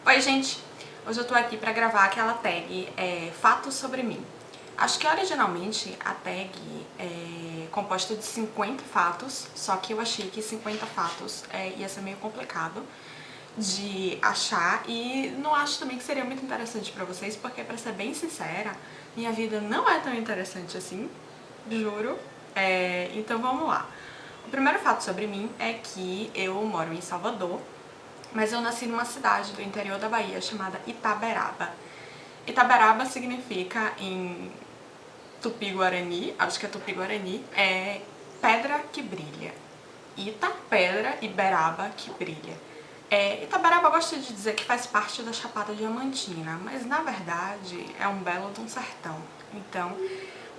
Oi gente, hoje eu tô aqui pra gravar aquela tag Fatos sobre mim. Acho que originalmente a tag é composta de 50 fatos, só que eu achei que 50 fatos ia ser meio complicado de achar e não acho também que seria muito interessante pra vocês, porque pra ser bem sincera, minha vida não é tão interessante assim, juro. Então vamos lá. O primeiro fato sobre mim é que eu moro em Salvador, mas eu nasci numa cidade do interior da Bahia chamada Itaberaba. Itaberaba significa em Tupi-Guarani, acho que é Tupi-Guarani, é pedra que brilha. Ita, pedra, e Beraba, que brilha. Itaberaba gosta de dizer que faz parte da Chapada Diamantina, mas na verdade é um belo de um sertão. Então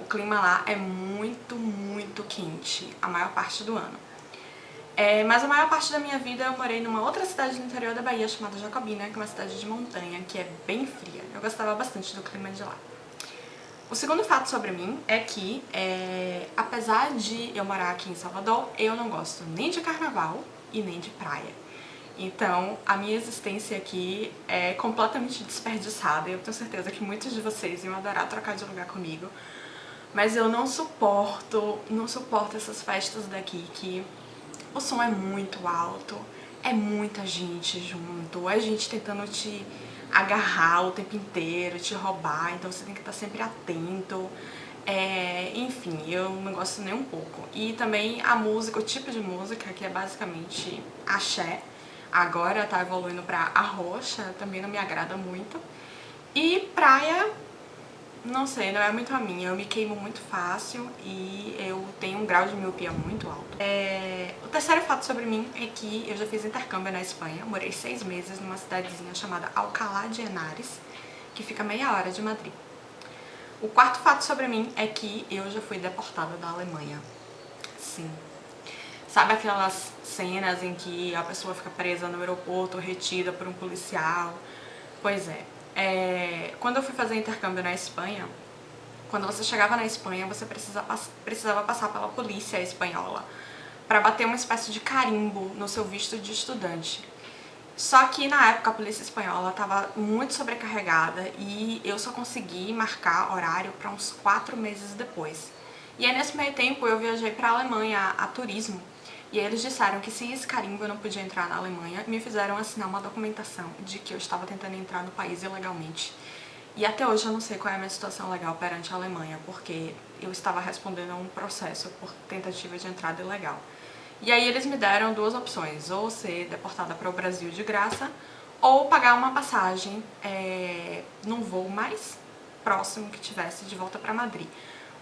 o clima lá é muito, muito quente a maior parte do ano. Mas a maior parte da minha vida eu morei numa outra cidade do interior da Bahia chamada Jacobina, que é uma cidade de montanha, que é bem fria. Eu gostava bastante do clima de lá. O segundo fato sobre mim é que, apesar de eu morar aqui em Salvador, eu não gosto nem de carnaval e nem de praia. Então, a minha existência aqui é completamente desperdiçada e eu tenho certeza que muitos de vocês iam adorar trocar de lugar comigo. Mas eu não suporto essas festas daqui que o som é muito alto, é muita gente junto, é gente tentando te agarrar o tempo inteiro, te roubar, então você tem que estar sempre atento. Enfim, eu não gosto nem um pouco. E também a música, o tipo de música, que é basicamente axé, agora tá evoluindo pra arrocha, também não me agrada muito. E praia, não sei, não é muito a minha, eu me queimo muito fácil e eu tenho um grau de miopia muito alto. O terceiro fato sobre mim é que eu já fiz intercâmbio na Espanha, eu morei 6 meses numa cidadezinha chamada Alcalá de Henares, que fica meia hora de Madrid. O quarto fato sobre mim é que eu já fui deportada da Alemanha. Sim. Sabe aquelas cenas em que a pessoa fica presa no aeroporto, retida por um policial? Pois é. Quando eu fui fazer intercâmbio na Espanha, quando você chegava na Espanha, você precisava passar pela polícia espanhola para bater uma espécie de carimbo no seu visto de estudante. Só que na época a polícia espanhola estava muito sobrecarregada e eu só consegui marcar horário para uns 4 meses depois. E aí nesse meio tempo eu viajei para a Alemanha a turismo. E eles disseram que se esse carimbo eu não podia entrar na Alemanha, me fizeram assinar uma documentação de que eu estava tentando entrar no país ilegalmente. E até hoje eu não sei qual é a minha situação legal perante a Alemanha, porque eu estava respondendo a um processo por tentativa de entrada ilegal. E aí eles me deram duas opções, ou ser deportada para o Brasil de graça, ou pagar uma passagem num voo mais próximo que tivesse de volta para Madrid.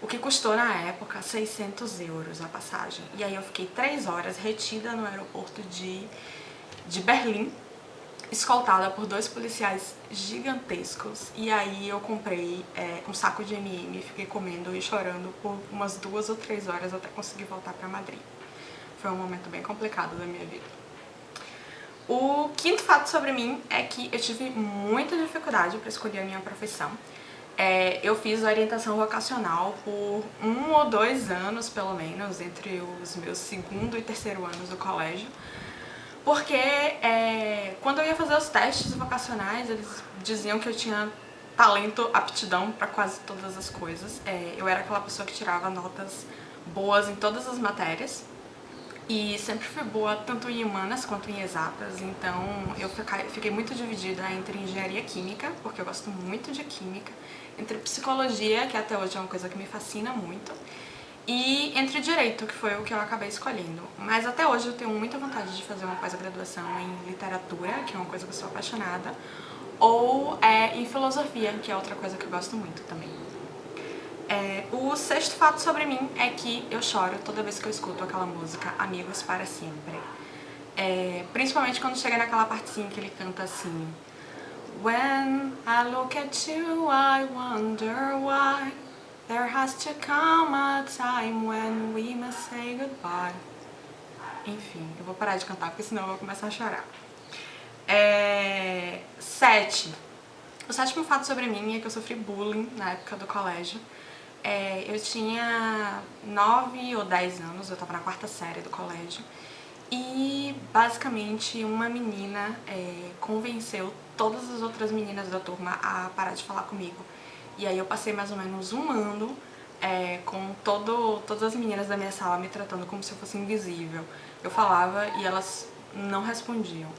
O que custou na época 600 euros a passagem. E aí eu fiquei 3 horas retida no aeroporto de Berlim, escoltada por 2 policiais gigantescos. E aí eu comprei um saco de M&M e fiquei comendo e chorando por umas 2 ou 3 horas até conseguir voltar para Madrid. Foi um momento bem complicado da minha vida. O quinto fato sobre mim é que eu tive muita dificuldade para escolher a minha profissão. Eu fiz orientação vocacional por 1 ou 2 anos, pelo menos, entre os meus 2º e 3º anos do colégio. Porque quando eu ia fazer os testes vocacionais, eles diziam que eu tinha talento, aptidão para quase todas as coisas. Eu era aquela pessoa que tirava notas boas em todas as matérias. E sempre fui boa tanto em humanas quanto em exatas, então eu fiquei muito dividida entre engenharia química, porque eu gosto muito de química, entre psicologia, que até hoje é uma coisa que me fascina muito, e entre direito, que foi o que eu acabei escolhendo. Mas até hoje eu tenho muita vontade de fazer uma pós-graduação em literatura, que é uma coisa que eu sou apaixonada, ou em filosofia, que é outra coisa que eu gosto muito também. O sexto fato sobre mim é que eu choro toda vez que eu escuto aquela música Amigos para Sempre. Principalmente quando chega naquela partezinha que ele canta assim: When I look at you, I wonder why there has to come a time when we must say goodbye. Enfim, eu vou parar de cantar porque senão eu vou começar a chorar. 7. O sétimo fato sobre mim é que eu sofri bullying na época do colégio. Eu tinha 9 ou 10 anos, eu tava na 4ª série do colégio. E basicamente uma menina convenceu todas as outras meninas da turma a parar de falar comigo. E aí eu passei mais ou menos um ano com todas as meninas da minha sala me tratando como se eu fosse invisível. Eu falava e elas não respondiam.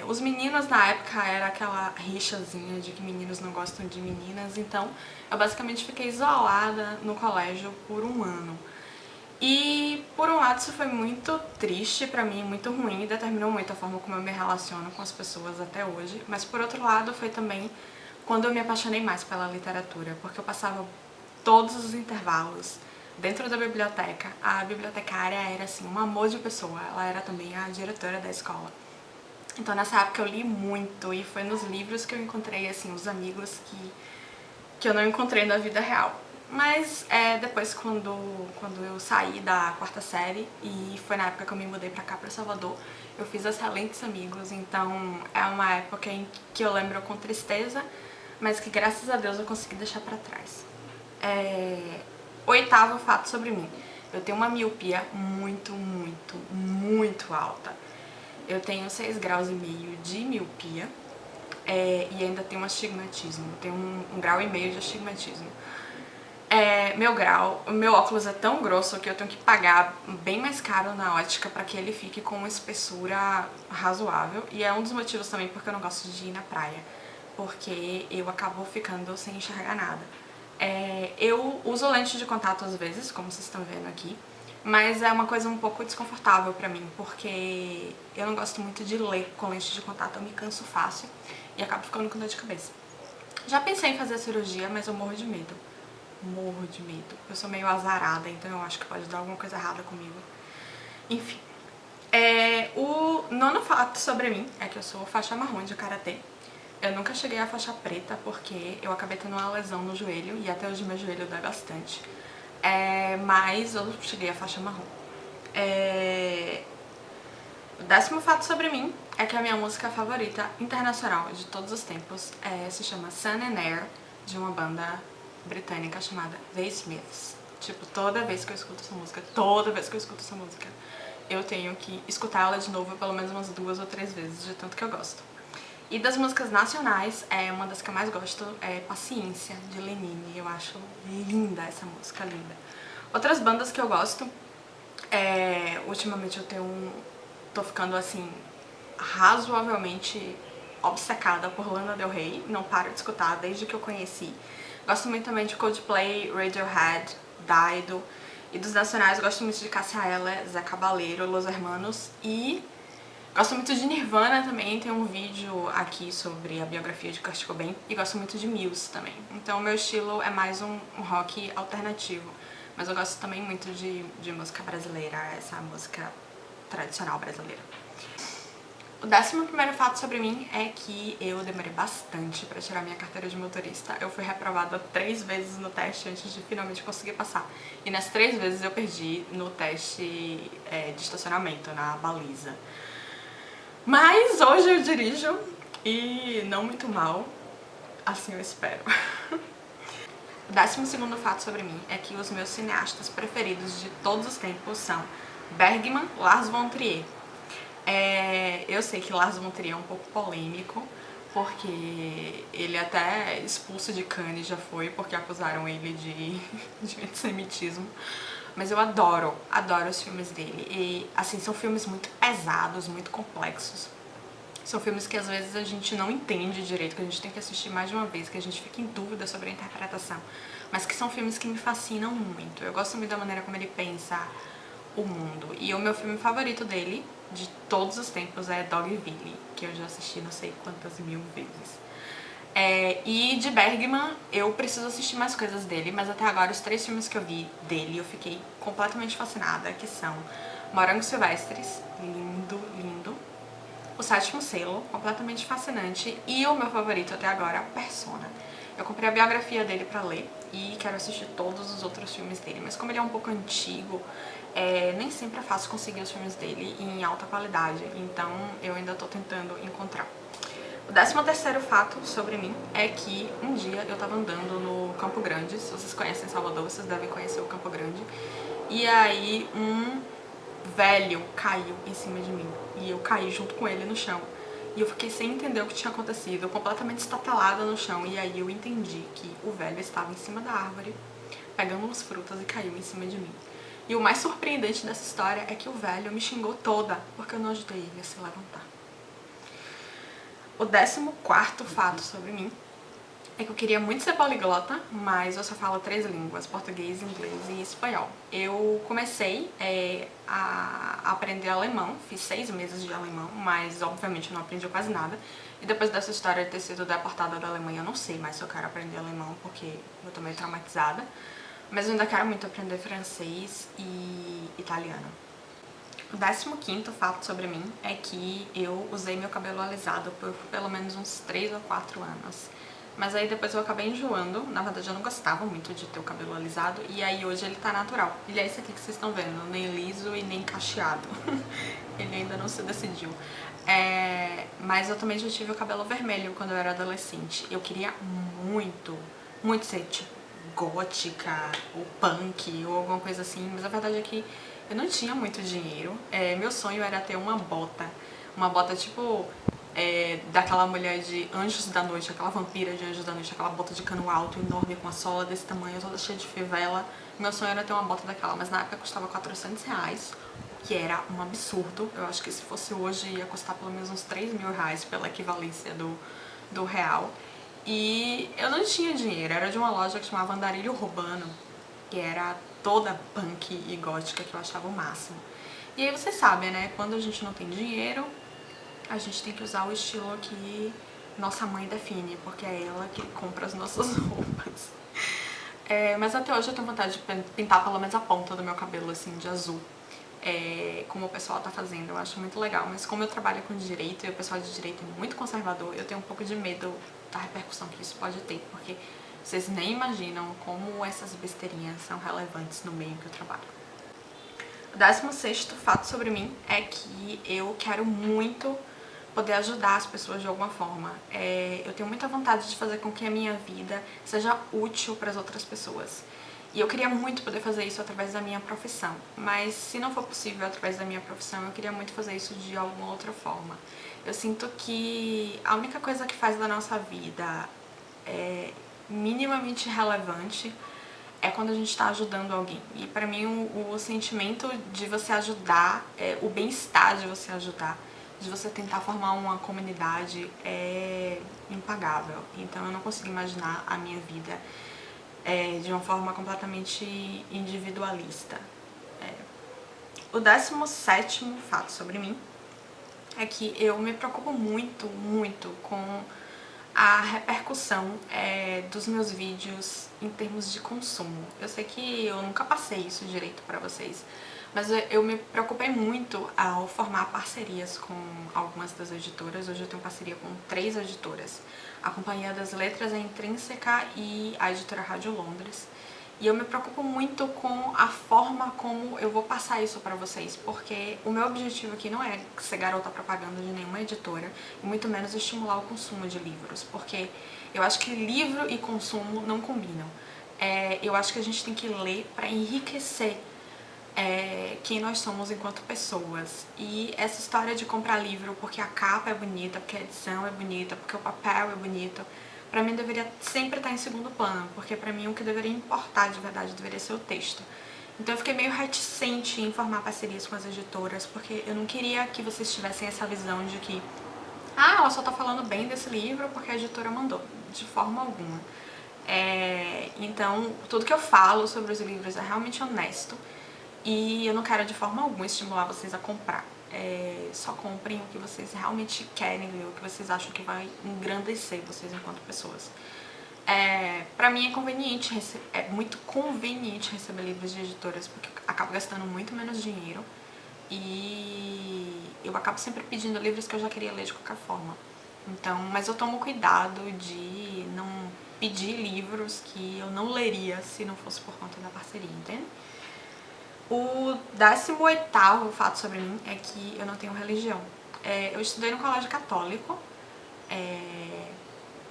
Os meninos na época era aquela rixazinha de que meninos não gostam de meninas, então eu basicamente fiquei isolada no colégio por um ano. E por um lado isso foi muito triste pra mim, muito ruim, e determinou muito a forma como eu me relaciono com as pessoas até hoje, mas por outro lado foi também quando eu me apaixonei mais pela literatura, porque eu passava todos os intervalos dentro da biblioteca. A bibliotecária era assim, um amor de pessoa, ela era também a diretora da escola. Então nessa época eu li muito e foi nos livros que eu encontrei assim os amigos que eu não encontrei na vida real. Mas depois quando eu saí da quarta série e foi na época que eu me mudei pra cá, pra Salvador, eu fiz excelentes amigos, então é uma época em que eu lembro com tristeza, mas que graças a Deus eu consegui deixar pra trás. Oitavo fato sobre mim. Eu tenho uma miopia muito, muito, muito alta. Eu tenho 6,5 graus de miopia e ainda tenho um astigmatismo. Eu tenho um grau e meio de astigmatismo. Meu óculos é tão grosso que eu tenho que pagar bem mais caro na ótica para que ele fique com uma espessura razoável. E é um dos motivos também porque eu não gosto de ir na praia, porque eu acabo ficando sem enxergar nada. Eu uso lente de contato às vezes, como vocês estão vendo aqui, mas é uma coisa um pouco desconfortável pra mim, porque eu não gosto muito de ler com lente de contato, eu me canso fácil e acabo ficando com dor de cabeça. Já pensei em fazer a cirurgia, mas eu morro de medo. Morro de medo. Eu sou meio azarada, então eu acho que pode dar alguma coisa errada comigo. Enfim. O nono fato sobre mim é que eu sou faixa marrom de karatê. Eu nunca cheguei à faixa preta porque eu acabei tendo uma lesão no joelho e até hoje meu joelho dói bastante. Mas eu cheguei à faixa marrom. O décimo fato sobre mim é que a minha música favorita internacional de todos os tempos se chama Sun and Air, de uma banda britânica chamada The Smiths. Tipo, toda vez que eu escuto essa música, eu tenho que escutar ela de novo pelo menos umas 2 ou 3 vezes, de tanto que eu gosto. E das músicas nacionais, uma das que eu mais gosto é Paciência, de Lenine. Eu acho linda essa música, linda. Outras bandas que eu gosto, ultimamente tô ficando assim, razoavelmente obcecada por Lana Del Rey, não paro de escutar desde que eu conheci. Gosto muito também de Coldplay, Radiohead, Dido. E dos nacionais gosto muito de Cássia Eller, Zé Cabaleiro, Los Hermanos e gosto muito de Nirvana também, tem um vídeo aqui sobre a biografia de Kurt Cobain, e gosto muito de Muse também. Então meu estilo é mais um rock alternativo, mas eu gosto também muito de música brasileira, essa música tradicional brasileira. O 11º fato sobre mim é que eu demorei bastante pra tirar minha carteira de motorista. Eu fui reprovada 3 vezes no teste antes de finalmente conseguir passar. E nas 3 vezes eu perdi no teste de estacionamento, na baliza. Mas hoje eu dirijo e não muito mal, assim eu espero. O 12º fato sobre mim é que os meus cineastas preferidos de todos os tempos são Bergman, Lars von Trier. Eu sei que Lars von Trier é um pouco polêmico, porque ele até expulso de Cannes já foi, porque acusaram ele de antissemitismo. Mas eu adoro os filmes dele. E, assim, são filmes muito pesados, muito complexos. São filmes que às vezes a gente não entende direito, que a gente tem que assistir mais de uma vez, que a gente fica em dúvida sobre a interpretação. Mas que são filmes que me fascinam muito. Eu gosto muito da maneira como ele pensa o mundo. E o meu filme favorito dele, de todos os tempos, é Dogville, que eu já assisti não sei quantas mil vezes. E de Bergman, eu preciso assistir mais coisas dele, mas até agora os 3 filmes que eu vi dele eu fiquei completamente fascinada, que são Morangos Silvestres, lindo, lindo. O Sétimo Selo, completamente fascinante. E o meu favorito até agora, Persona. Eu comprei a biografia dele pra ler e quero assistir todos os outros filmes dele, mas como ele é um pouco antigo, nem sempre é fácil conseguir os filmes dele em alta qualidade, então eu ainda tô tentando encontrar. O 13º fato sobre mim é que um dia eu tava andando no Campo Grande. Se vocês conhecem Salvador, vocês devem conhecer o Campo Grande. E aí um velho caiu em cima de mim. E eu caí junto com ele no chão. E eu fiquei sem entender o que tinha acontecido, completamente estatelada no chão. E aí eu entendi que o velho estava em cima da árvore, pegando umas frutas e caiu em cima de mim. E o mais surpreendente dessa história é que o velho me xingou toda, porque eu não ajudei ele a se levantar. O 14º fato sobre mim é que eu queria muito ser poliglota, mas eu só falo 3 línguas, português, inglês e espanhol. Eu comecei a aprender alemão, fiz 6 meses de alemão, mas obviamente eu não aprendi quase nada. E depois dessa história de ter sido deportada da Alemanha, eu não sei mais se eu quero aprender alemão, porque eu tô meio traumatizada. Mas eu ainda quero muito aprender francês e italiano. O 15º fato sobre mim é que eu usei meu cabelo alisado por pelo menos uns 3 ou 4 anos. Mas aí depois eu acabei enjoando, na verdade eu não gostava muito de ter o cabelo alisado, e aí hoje ele tá natural. Ele é esse aqui que vocês estão vendo, nem liso e nem cacheado. Ele ainda não se decidiu. Mas eu também já tive o cabelo vermelho quando eu era adolescente. Eu queria muito, muito ser tipo gótica, ou punk, ou alguma coisa assim, mas a verdade é que eu não tinha muito dinheiro. Meu sonho era ter uma bota tipo daquela mulher de Anjos da Noite, aquela vampira de Anjos da Noite, aquela bota de cano alto, enorme, com a sola desse tamanho, toda cheia de fivela. Meu sonho era ter uma bota daquela, mas na época custava R$400, que era um absurdo. Eu acho que se fosse hoje ia custar pelo menos uns R$3.000 pela equivalência do real. E eu não tinha dinheiro, era de uma loja que chamava Andarilho Urbano, que era toda punk e gótica, que eu achava o máximo. E aí vocês sabem, né, quando a gente não tem dinheiro, a gente tem que usar o estilo que nossa mãe define, porque é ela que compra as nossas roupas. Mas até hoje eu tenho vontade de pintar pelo menos a ponta do meu cabelo, assim, de azul. Como o pessoal tá fazendo, eu acho muito legal, mas como eu trabalho com direito e o pessoal de direito é muito conservador, eu tenho um pouco de medo da repercussão que isso pode ter, porque vocês nem imaginam como essas besteirinhas são relevantes no meio que eu trabalho. O 16º fato sobre mim é que eu quero muito poder ajudar as pessoas de alguma forma. Eu tenho muita vontade de fazer com que a minha vida seja útil para as outras pessoas. E eu queria muito poder fazer isso através da minha profissão, mas se não for possível através da minha profissão, eu queria muito fazer isso de alguma outra forma. Eu sinto que a única coisa que faz da nossa vida minimamente relevante é quando a gente está ajudando alguém. E pra mim o sentimento de você ajudar, o bem-estar de você ajudar, de você tentar formar uma comunidade é impagável. Então eu não consigo imaginar a minha vida de uma forma completamente individualista. O 17º fato sobre mim é que eu me preocupo muito, muito com a repercussão dos meus vídeos em termos de consumo. Eu sei que eu nunca passei isso direito pra vocês, mas eu me preocupei muito ao formar parcerias com algumas das editoras. Hoje eu tenho parceria com 3 editoras. A Companhia das Letras, a Intrínseca e a editora Rádio Londres. E eu me preocupo muito com a forma como eu vou passar isso pra vocês, porque o meu objetivo aqui não é ser garota propaganda de nenhuma editora, e muito menos estimular o consumo de livros, porque eu acho que livro e consumo não combinam. Eu acho que a gente tem que ler pra enriquecer quem nós somos enquanto pessoas. E essa história de comprar livro porque a capa é bonita, porque a edição é bonita, porque o papel é bonito, pra mim deveria sempre estar em segundo plano, porque pra mim o que deveria importar de verdade deveria ser o texto. Então eu fiquei meio reticente em formar parcerias com as editoras, porque eu não queria que vocês tivessem essa visão de que ela só tá falando bem desse livro porque a editora mandou, de forma alguma. Então tudo que eu falo sobre os livros é realmente honesto, e eu não quero de forma alguma estimular vocês a comprar. Só comprem o que vocês realmente querem ler, o que vocês acham que vai engrandecer vocês enquanto pessoas. Pra mim é muito conveniente receber livros de editoras, porque eu acabo gastando muito menos dinheiro e eu acabo sempre pedindo livros que eu já queria ler de qualquer forma. Então, mas eu tomo cuidado de não pedir livros que eu não leria se não fosse por conta da parceria, entende? O 18º fato sobre mim é que eu não tenho religião. Eu estudei no colégio católico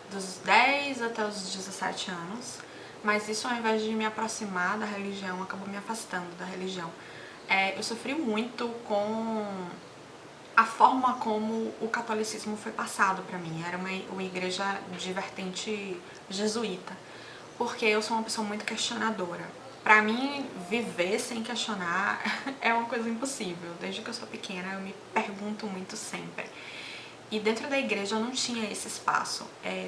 dos 10 até os 17 anos, mas isso, ao invés de me aproximar da religião, acabou me afastando da religião. eu sofri muito com a forma como o catolicismo foi passado pra mim. Era uma igreja de vertente jesuíta, porque eu sou uma pessoa muito questionadora. Pra mim, viver sem questionar é uma coisa impossível. Desde que eu sou pequena, eu me pergunto muito sempre. E dentro da igreja eu não tinha esse espaço.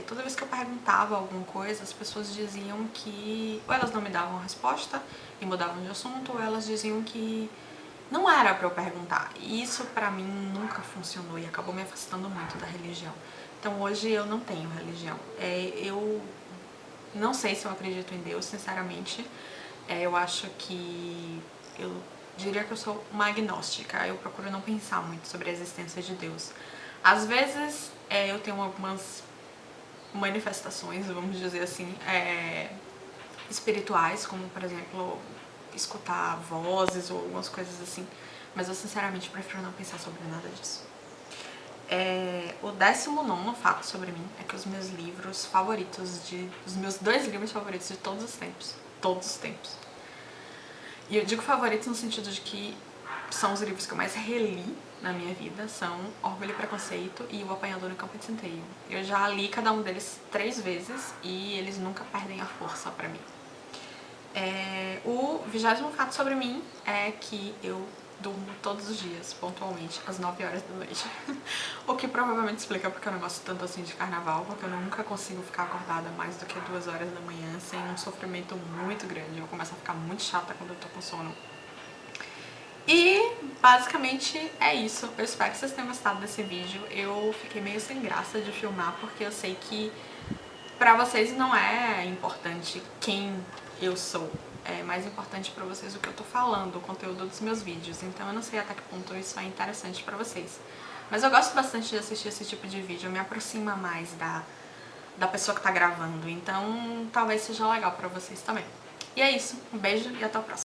Toda vez que eu perguntava alguma coisa, as pessoas diziam que ou elas não me davam resposta e mudavam de assunto, ou elas diziam que não era pra eu perguntar. E isso pra mim nunca funcionou e acabou me afastando muito da religião. Então hoje eu não tenho religião. Eu não sei se eu acredito em Deus, sinceramente. Eu acho que... eu diria que eu sou uma agnóstica. Eu procuro não pensar muito sobre a existência de Deus. Às vezes eu tenho algumas manifestações, vamos dizer assim, espirituais, como por exemplo escutar vozes ou algumas coisas assim, mas eu sinceramente prefiro não pensar sobre nada disso. O 19º fato sobre mim é que os meus livros favoritos, os meus 2 livros favoritos de todos os tempos, e eu digo favoritos no sentido de que são os livros que eu mais reli na minha vida, são Orgulho e Preconceito e O Apanhador no Campo de Centeio. Eu já li cada um deles 3 vezes e eles nunca perdem a força pra mim. O 20º fato sobre mim é que eu durmo todos os dias, pontualmente, às 9 horas da noite. O que provavelmente explica porque eu não gosto tanto assim de carnaval, porque eu nunca consigo ficar acordada mais do que 2 horas da manhã sem um sofrimento muito grande. Eu começo a ficar muito chata quando eu tô com sono. E basicamente é isso. Eu espero que vocês tenham gostado desse vídeo. Eu fiquei meio sem graça de filmar porque eu sei que pra vocês não é importante quem eu sou. É mais importante pra vocês o que eu tô falando, o conteúdo dos meus vídeos. Então eu não sei até que ponto isso é interessante pra vocês. Mas eu gosto bastante de assistir esse tipo de vídeo, me aproxima mais da pessoa que tá gravando. Então talvez seja legal pra vocês também. E é isso, um beijo e até o próximo.